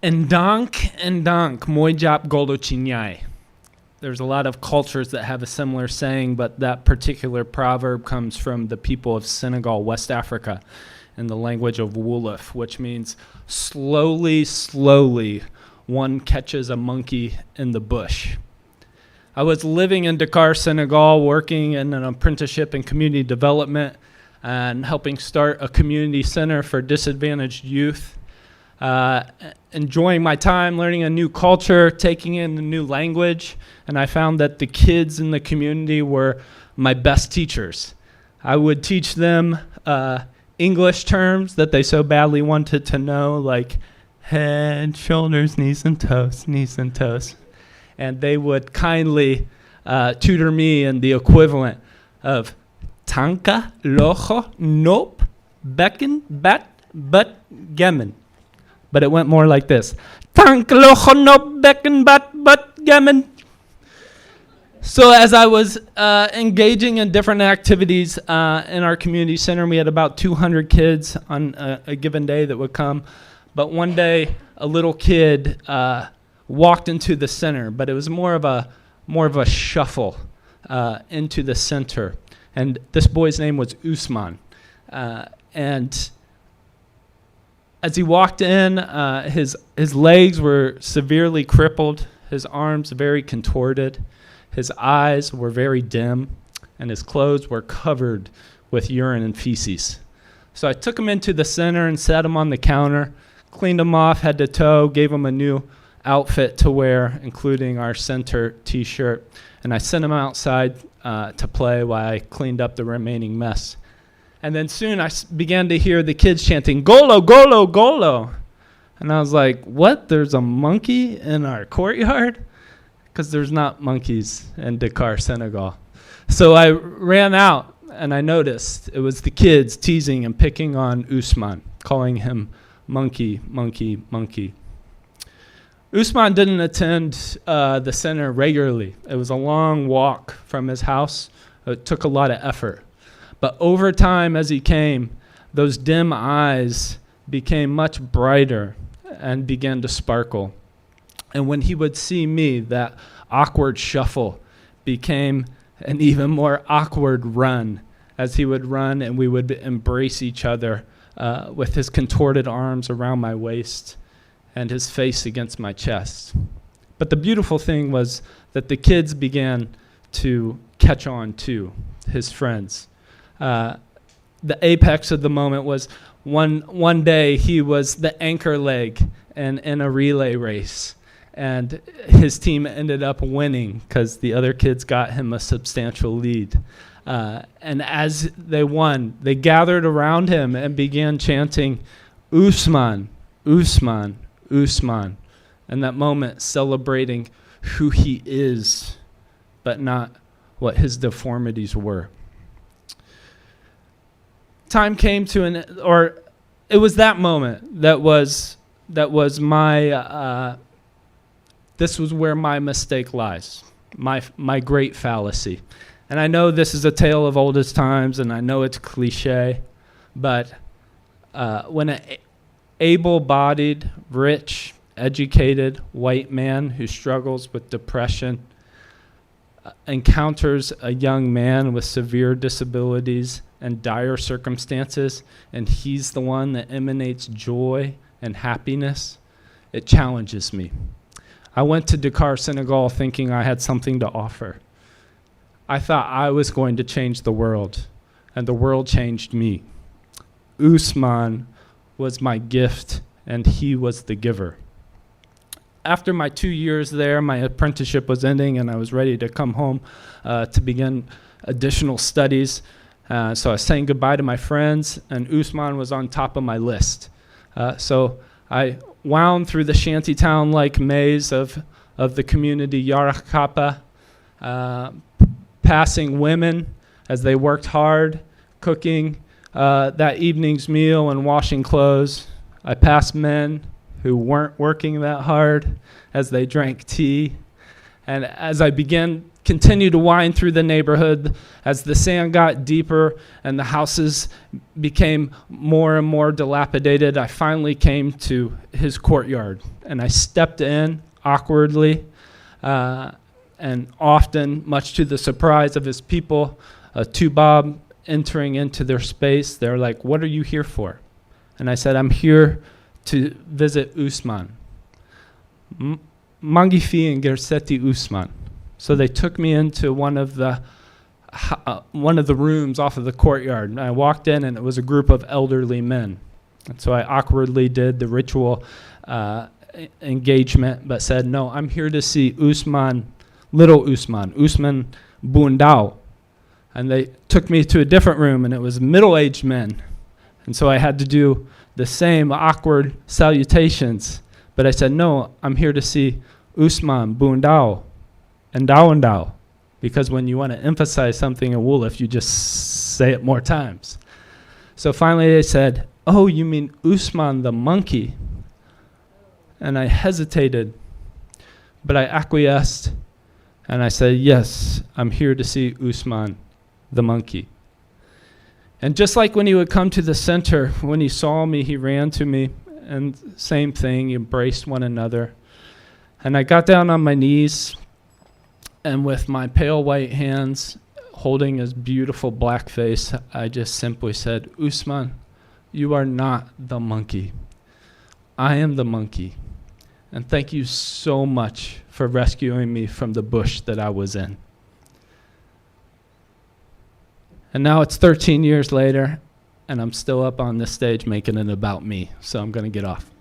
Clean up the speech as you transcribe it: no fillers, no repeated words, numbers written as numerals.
Endank mojap golo chinyai. There's a lot of cultures that have a similar saying, but that particular proverb comes from the people of Senegal, West Africa, in the language of Wolof, which means slowly, slowly, one catches a monkey in the bush. I was living in Dakar, Senegal, working in an apprenticeship in community development and helping start a community center for disadvantaged youth. Enjoying my time, learning a new culture, taking in a new language, and I found that the kids in the community were my best teachers. I would teach them English terms that they so badly wanted to know, like head, shoulders, knees and toes. And they would kindly tutor me in the equivalent of tanka, locho, nope, becken, bat, but, gemen. But it went more like this. Tanka, locho, nope, becken, bat, but, gemen. So as I was engaging in different activities in our community center, we had about 200 kids on a given day that would come. But one day, a little kid walked into the center, but it was more of a shuffle into the center. And this boy's name was Usman. And as he walked in, his legs were severely crippled, his arms very contorted, his eyes were very dim, and his clothes were covered with urine and feces. So I took him into the center and set him on the counter, cleaned him off head to toe, gave him a new outfit to wear, including our center t-shirt, and I sent him outside to play while I cleaned up the remaining mess. And then soon I began to hear the kids chanting, "Golo, golo, golo." And I was like, what? There's a monkey in our courtyard? Because there's not monkeys in Dakar, Senegal. So I ran out and I noticed it was the kids teasing and picking on Usman, calling him monkey, monkey, monkey. Usman didn't attend the center regularly. It was a long walk from his house. It took a lot of effort. But over time, as he came, those dim eyes became much brighter and began to sparkle. And when he would see me, that awkward shuffle became an even more awkward run, as he would run and we would embrace each other with his contorted arms around my waist and his face against my chest. But the beautiful thing was that the kids began to catch on too, his friends. The apex of the moment was one day he was the anchor leg in a relay race. And his team ended up winning because the other kids got him a substantial lead. And as they won, they gathered around him and began chanting, "Usman, Usman, Usman." In that moment, celebrating who he is, but not what his deformities were. Time came to it was that moment that was my. This was where my mistake lies, my great fallacy. And I know this is a tale of oldest times, and I know it's cliche, but when an able-bodied, rich, educated white man who struggles with depression encounters a young man with severe disabilities and dire circumstances, and he's the one that emanates joy and happiness, it challenges me. I went to Dakar, Senegal, thinking I had something to offer. I thought I was going to change the world, and the world changed me. Usman was my gift, and he was the giver. After my 2 years there, my apprenticeship was ending, and I was ready to come home to begin additional studies. So I was saying goodbye to my friends, and Usman was on top of my list. So I wound through the shantytown-like maze of the community Yarakapa, passing women as they worked hard, cooking that evening's meal and washing clothes. I passed men who weren't working that hard as they drank tea. And as I began continued to wind through the neighborhood. As the sand got deeper and the houses became more and more dilapidated, I finally came to his courtyard. And I stepped in awkwardly, and often, much to the surprise of his people, two Bob entering into their space, they're like, "What are you here for?" And I said, "I'm here to visit Usman. Mangifi and Gerseti Usman." So they took me into one of the rooms off of the courtyard. And I walked in, and it was a group of elderly men. And so I awkwardly did the ritual engagement, but said, "No, I'm here to see Usman, little Usman Bundao." And they took me to a different room, and it was middle-aged men. And so I had to do the same awkward salutations. But I said, "No, I'm here to see Usman Bundao and Dao. Because when you want to emphasize something in Wolof, you just say it more times. So finally they said, "Oh, you mean Usman the monkey?" And I hesitated, but I acquiesced, and I said, "Yes, I'm here to see Usman the monkey." And just like when he would come to the center, when he saw me, he ran to me, and same thing, embraced one another. And I got down on my knees, and with my pale white hands holding his beautiful black face, I just simply said, "Usman, you are not the monkey. I am the monkey. And thank you so much for rescuing me from the bush that I was in." And now it's 13 years later, and I'm still up on this stage making it about me. So I'm going to get off.